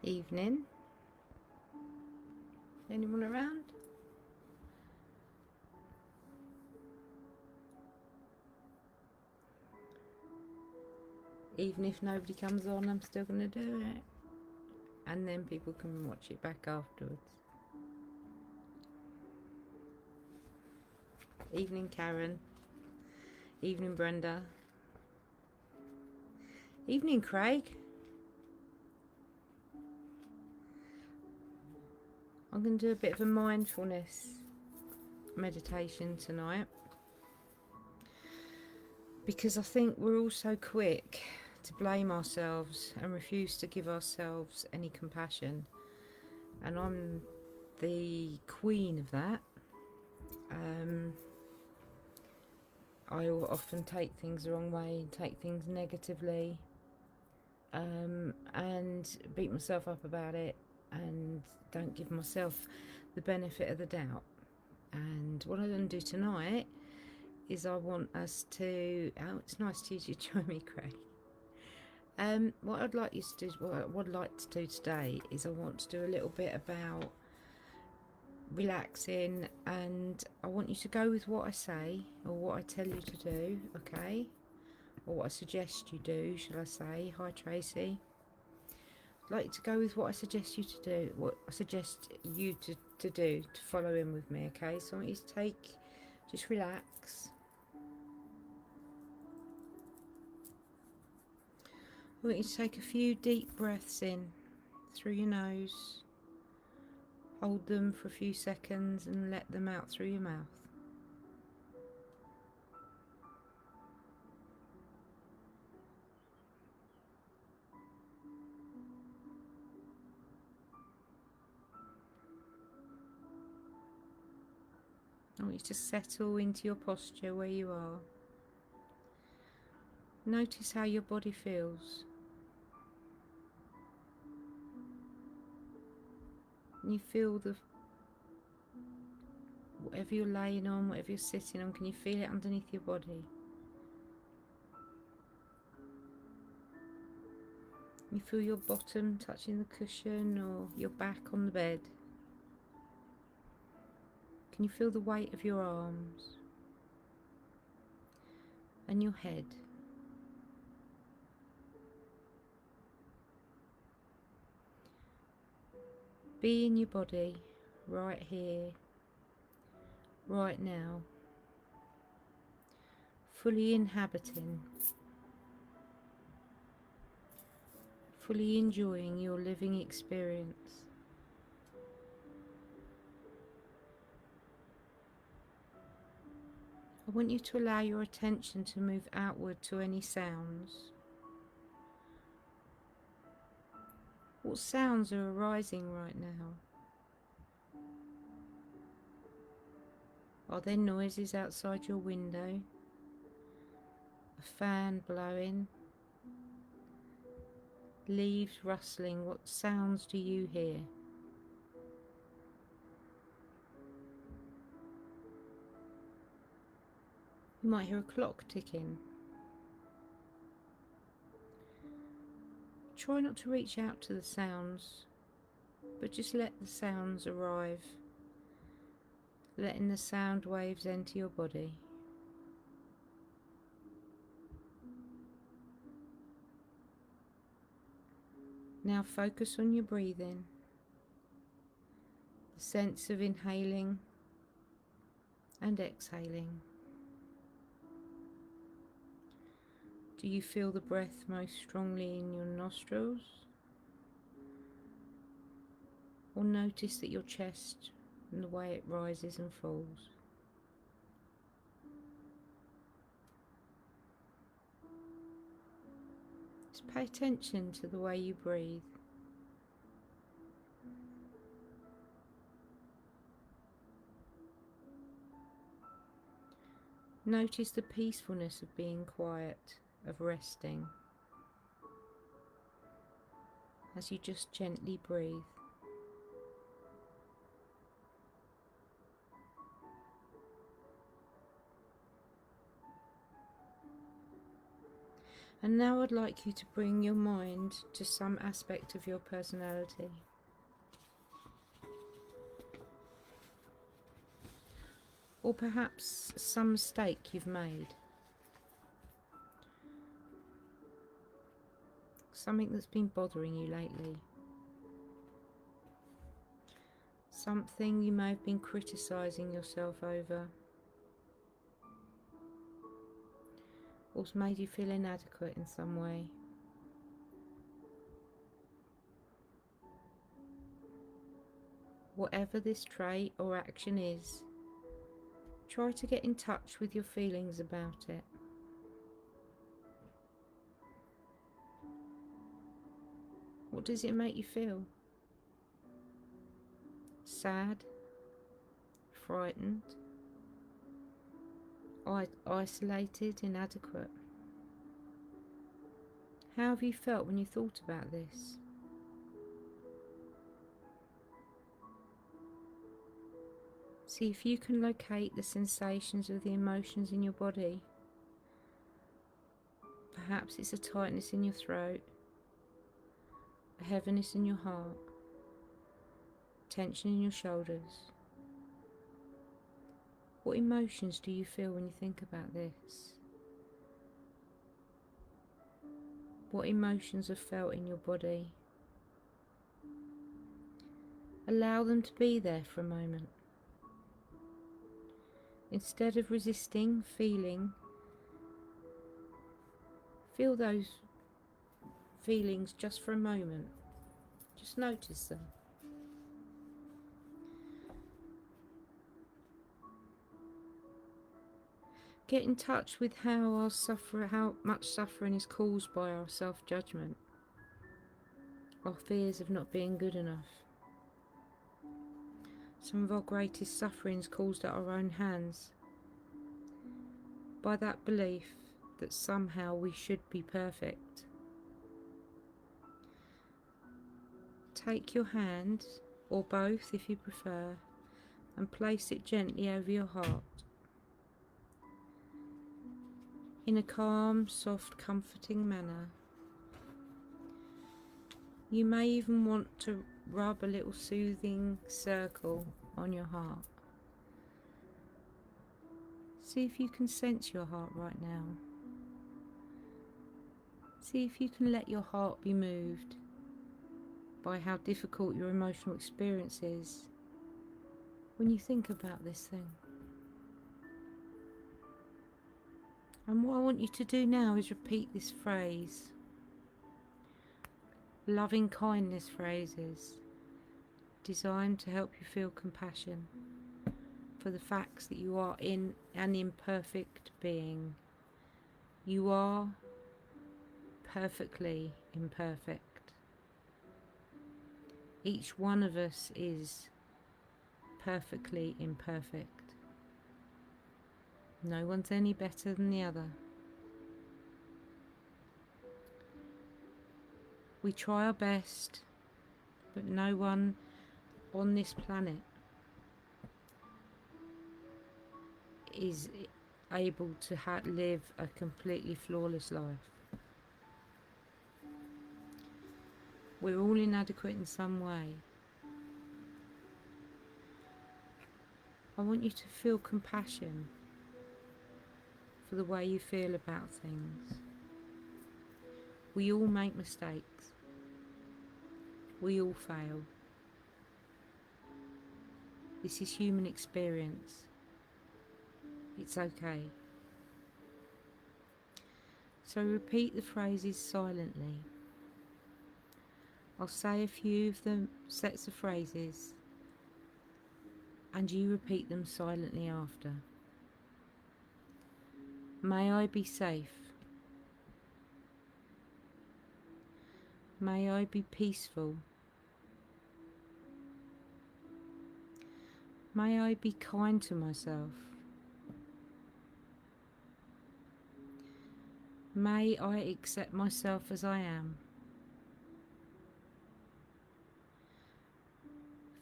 evening. Anyone around? Even if nobody comes on, I'm still going to do it. And then people can watch it back afterwards. Evening, Karen. Evening, Brenda. Evening, Craig. I'm going to do a bit of a mindfulness meditation tonight, because I think we're all so quick to blame ourselves and refuse to give ourselves any compassion, and I'm the queen of that. I often take things the wrong way, take things negatively, and beat myself up about it, and don't give myself the benefit of the doubt. And what I'm going to do tonight is I want us to... Oh, it's nice to join me, Craig. What I'd like you to do, what I'd like to do today is I want to do a little bit about relaxing, and I want you to go with what I say or what I tell you to do, okay? Or what I suggest you do, shall I say. Hi, Tracy. I'd like you to go with what I suggest you to do, what I suggest you to do, to follow in with me, okay? So I want you to just relax. I want you to take a few deep breaths in through your nose. Hold them for a few seconds and let them out through your mouth. I want you to settle into your posture where you are. Notice how your body feels. Can you feel whatever you're laying on, whatever you're sitting on, can you feel it underneath your body? Can you feel your bottom touching the cushion or your back on the bed? Can you feel the weight of your arms and your head? Be in your body right here, right now, fully inhabiting, fully enjoying your living experience. I want you to allow your attention to move outward to any sounds. What sounds are arising right now? Are there noises outside your window? A fan blowing? Leaves rustling? What sounds do you hear? You might hear a clock ticking. Try not to reach out to the sounds, but just let the sounds arrive, letting the sound waves enter your body. Now focus on your breathing, the sense of inhaling and exhaling. Do you feel the breath most strongly in your nostrils? Or notice that your chest and the way it rises and falls? Just pay attention to the way you breathe. Notice the peacefulness of being quiet, of resting, as you just gently breathe. And now I'd like you to bring your mind to some aspect of your personality. Or perhaps some mistake you've made. Something that's been bothering you lately. Something you may have been criticising yourself over. Or made you feel inadequate in some way. Whatever this trait or action is, try to get in touch with your feelings about it. What does it make you feel? Sad? Frightened? Isolated? Inadequate? How have you felt when you thought about this? See if you can locate the sensations of the emotions in your body. Perhaps it's a tightness in your throat, a heaviness in your heart, tension in your shoulders. What emotions do you feel when you think about this? What emotions are felt in your body? Allow them to be there for a moment. Instead of resisting feeling, feel those feelings just for a moment. Just notice them. Get in touch with how much suffering is caused by our self-judgment, our fears of not being good enough. Some of our greatest suffering is caused at our own hands by that belief that somehow we should be perfect. Take your hand, or both if you prefer, and place it gently over your heart. In a calm, soft, comforting manner. You may even want to rub a little soothing circle on your heart. See if you can sense your heart right now. See if you can let your heart be moved by how difficult your emotional experience is when you think about this thing. And what I want you to do now is repeat this phrase. Loving kindness phrases designed to help you feel compassion for the facts that you are in an imperfect being. You are perfectly imperfect. Each one of us is perfectly imperfect. No one's any better than the other. We try our best, but no one on this planet is able to live a completely flawless life. We're all inadequate in some way. I want you to feel compassion for the way you feel about things. We all make mistakes. We all fail. This is human experience. It's okay. So repeat the phrases silently. I'll say a few of the sets of phrases and you repeat them silently after. May I be safe. May I be peaceful. May I be kind to myself. May I accept myself as I am.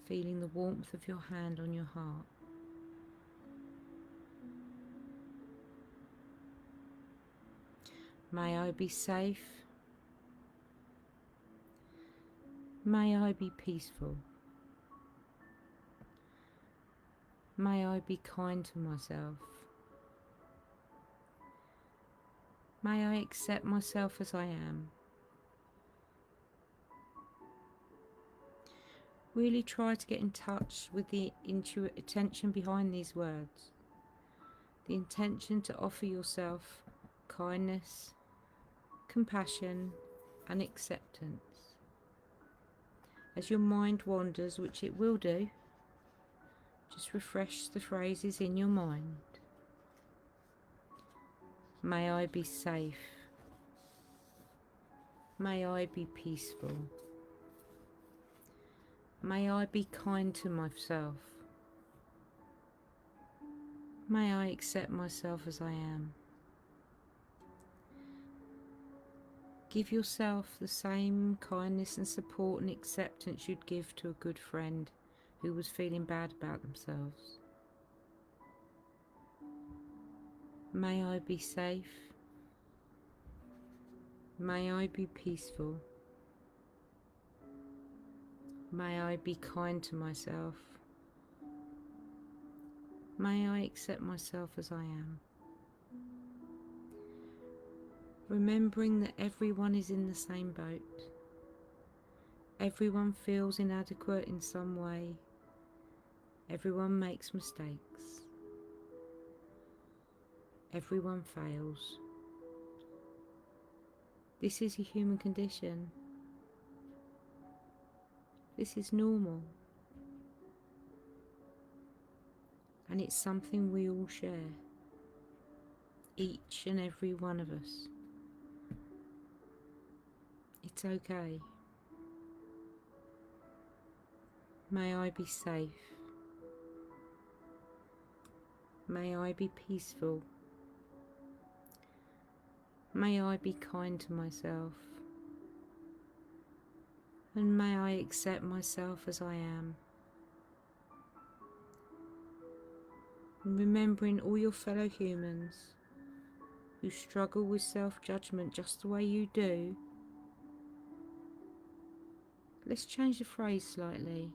Feeling the warmth of your hand on your heart. May I be safe. May I be peaceful. May I be kind to myself. May I accept myself as I am. Really try to get in touch with the intention behind these words. The intention to offer yourself kindness, compassion, and acceptance. As your mind wanders, which it will do, just refresh the phrases in your mind. May I be safe. May I be peaceful. May I be kind to myself. May I accept myself as I am. Give yourself the same kindness and support and acceptance you'd give to a good friend who was feeling bad about themselves. May I be safe. May I be peaceful. May I be kind to myself. May I accept myself as I am. Remembering that everyone is in the same boat. Everyone feels inadequate in some way. Everyone makes mistakes. Everyone fails. This is a human condition. This is normal. And it's something we all share. Each and every one of us. It's okay. May I be safe. May I be peaceful. May I be kind to myself. And may I accept myself as I am. And remembering all your fellow humans who struggle with self-judgment just the way you do. Let's change the phrase slightly.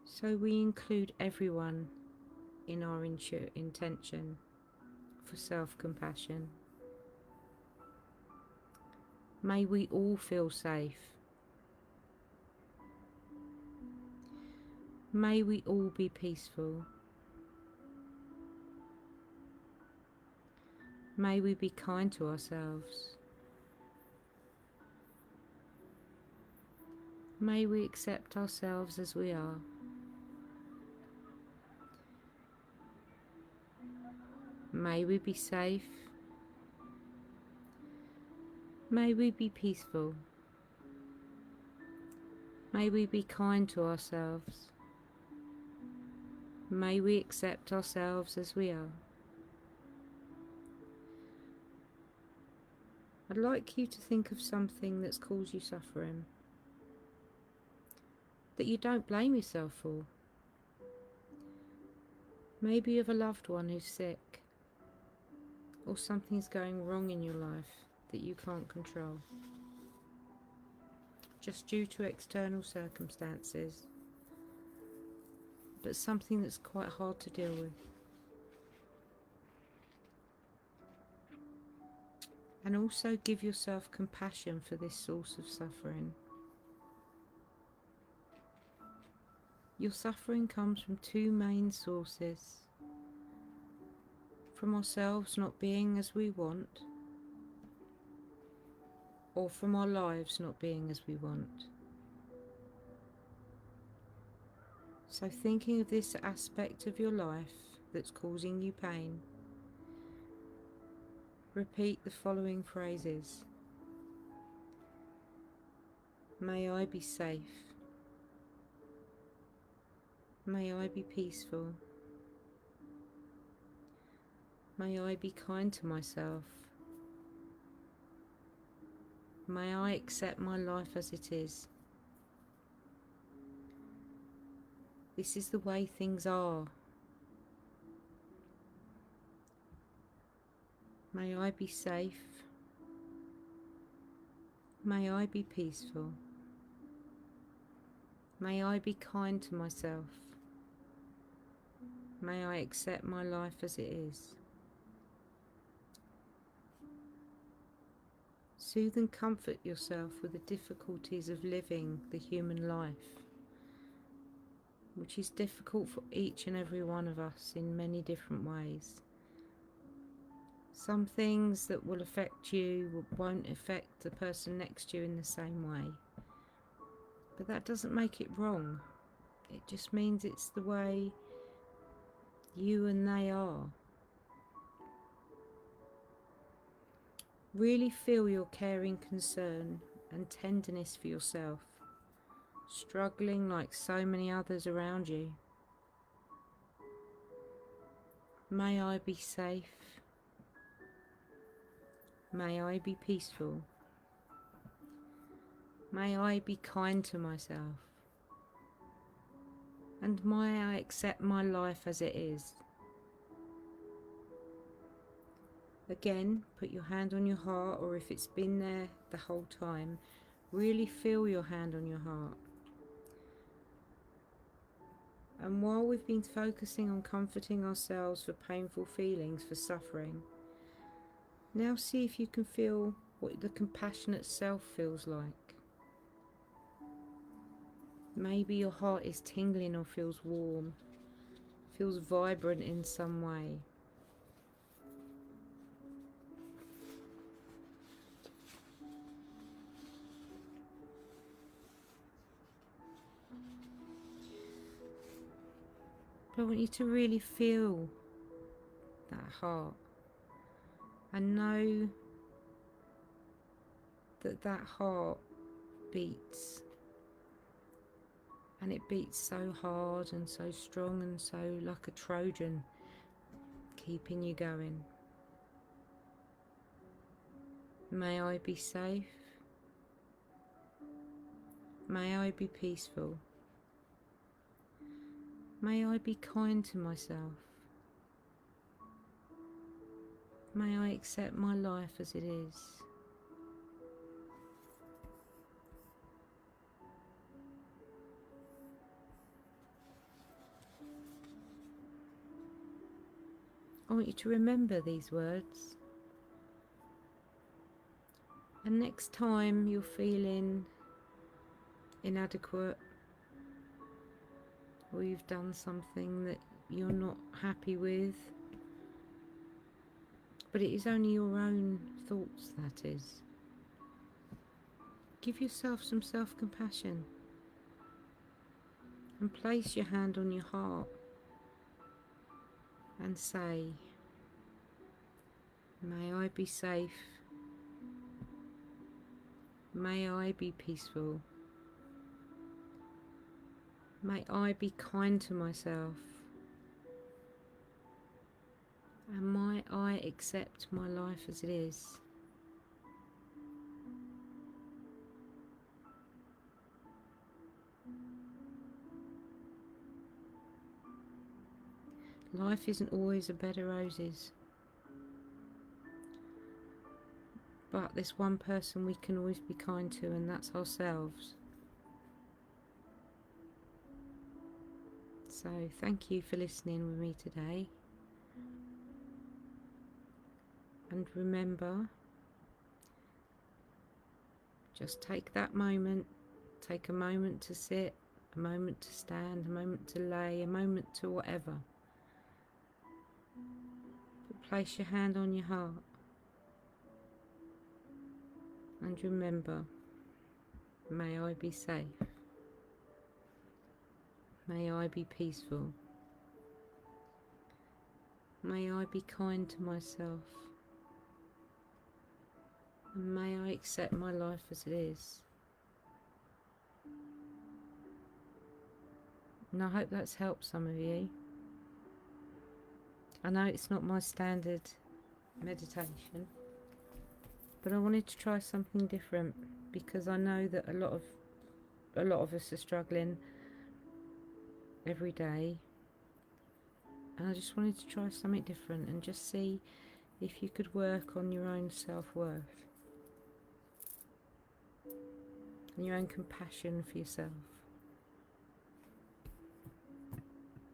So we include everyone in our intention for self-compassion. May we all feel safe. May we all be peaceful. May we be kind to ourselves. May we accept ourselves as we are. May we be safe. May we be peaceful. May we be kind to ourselves. May we accept ourselves as we are. I'd like you to think of something that's caused you suffering, that you don't blame yourself for. Maybe you have a loved one who's sick, or something's going wrong in your life that you can't control, just due to external circumstances, but something that's quite hard to deal with. And also give yourself compassion for this source of suffering. Your suffering comes from two main sources. From ourselves not being as we want, or from our lives not being as we want. So thinking of this aspect of your life that's causing you pain, repeat the following phrases. May I be safe. May I be peaceful. May I be kind to myself. May I accept my life as it is. This is the way things are. May I be safe. May I be peaceful. May I be kind to myself. May I accept my life as it is. Soothe and comfort yourself with the difficulties of living the human life, which is difficult for each and every one of us in many different ways. Some things that will affect you won't affect the person next to you in the same way. But that doesn't make it wrong. It just means it's the way you and they are. Really feel your caring concern and tenderness for yourself, struggling like so many others around you. May I be safe. May I be peaceful. May I be kind to myself. And may I accept my life as it is. Again, put your hand on your heart, or if it's been there the whole time, really feel your hand on your heart. And while we've been focusing on comforting ourselves for painful feelings, for suffering, now see if you can feel what the compassionate self feels like. Maybe your heart is tingling or feels warm, feels vibrant in some way. But I want you to really feel that heart and know that that heart beats, and it beats so hard and so strong and so like a Trojan, keeping you going. May I be safe. May I be peaceful. May I be kind to myself. May I accept my life as it is. I want you to remember these words. And next time you're feeling inadequate, or you've done something that you're not happy with, but it is only your own thoughts, that is, give yourself some self-compassion and place your hand on your heart and say, may I be safe. May I be peaceful. May I be kind to myself. And may I accept my life as it is. Life isn't always a bed of roses. But there's one person we can always be kind to, and that's ourselves. So thank you for listening with me today. And remember, just take that moment, take a moment to sit, a moment to stand, a moment to lay, a moment to whatever. But place your hand on your heart. And remember, may I be safe. May I be peaceful. May I be kind to myself. And may I accept my life as it is. And I hope that's helped some of you. I know it's not my standard meditation, but I wanted to try something different because I know that a lot of us are struggling every day, and I just wanted to try something different and just see if you could work on your own self-worth and your own compassion for yourself.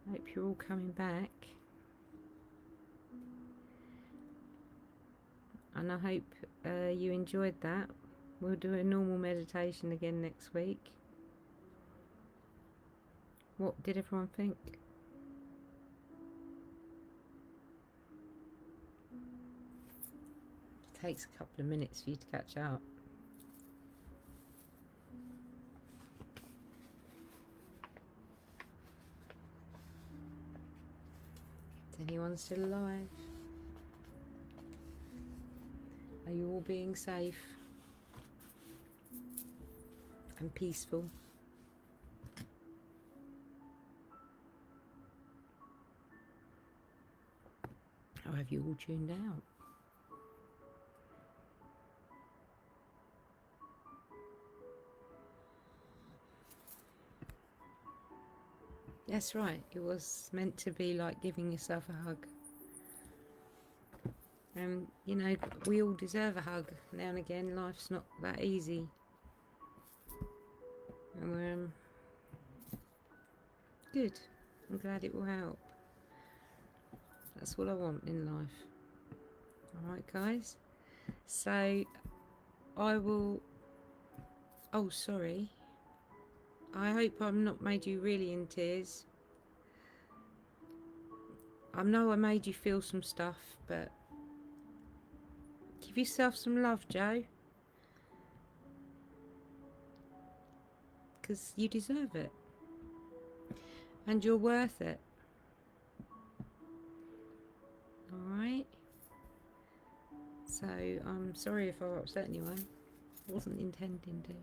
I hope you're all coming back, and I hope you enjoyed that. We'll do a normal meditation again next week. What did everyone think? It takes a couple of minutes for you to catch up. Is anyone still alive? Are you all being safe and peaceful? Or have you all tuned out? That's right, it was meant to be like giving yourself a hug. And you know, we all deserve a hug now and again. Life's not that easy. And we're good. I'm glad it will help. That's what I want in life. Alright guys, so I will, oh sorry, I hope I've not made you really in tears. I know I made you feel some stuff, but give yourself some love, Joe, because you deserve it and you're worth it. Alright, so I'm sorry if I upset anyone. I wasn't intending to.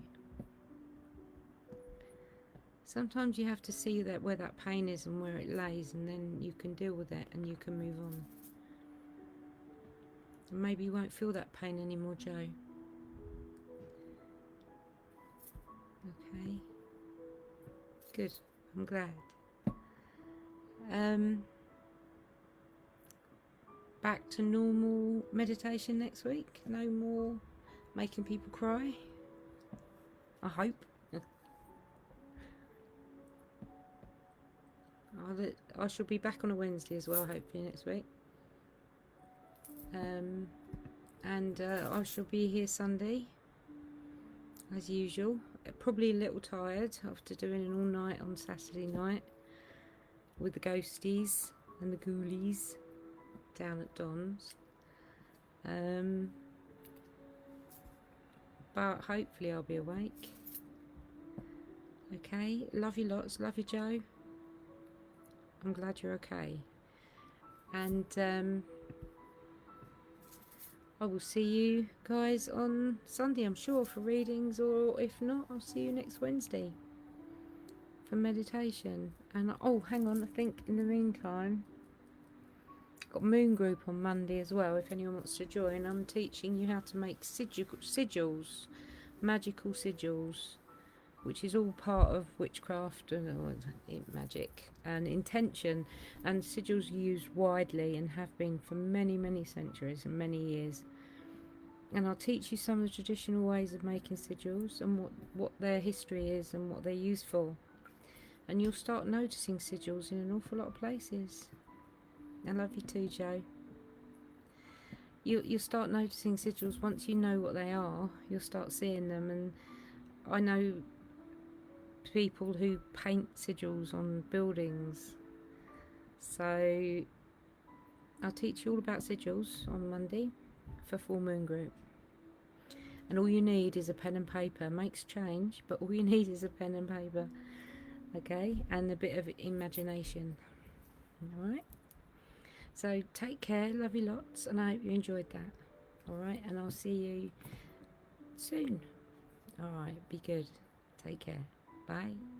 Sometimes you have to see that where that pain is and where it lays, and then you can deal with it and you can move on. And maybe you won't feel that pain anymore, Joe. Okay. Good. I'm glad. Back to normal meditation next week. No more making people cry. I hope. I shall be back on a Wednesday as well, hopefully next week. And I shall be here Sunday, as usual. Probably a little tired after doing an all-night on Saturday night with the ghosties and the ghoulies down at Don's. But hopefully I'll be awake. Okay, love you lots, love you, Joe. I'm glad you're okay. And I will see you guys on Sunday, I'm sure, for readings, or if not, I'll see you next Wednesday for meditation. And oh, hang on, I think in the meantime, I've got Moon Group on Monday as well, if anyone wants to join. I'm teaching you how to make sigils, magical sigils, which is all part of witchcraft and magic and intention, and sigils are used widely and have been for many, many centuries and many years. And I'll teach you some of the traditional ways of making sigils and what their history is and what they're used for. And you'll start noticing sigils in an awful lot of places. I love you too, Joe. You'll start noticing sigils once you know what they are. You'll start seeing them, and I know people who paint sigils on buildings. So I'll teach you all about sigils on Monday for Full Moon Group. And all you need is a pen and paper. Makes change, but all you need is a pen and paper. Okay? And a bit of imagination. Alright? So take care, love you lots, and I hope you enjoyed that. Alright? And I'll see you soon. Alright, be good. Take care. Bye.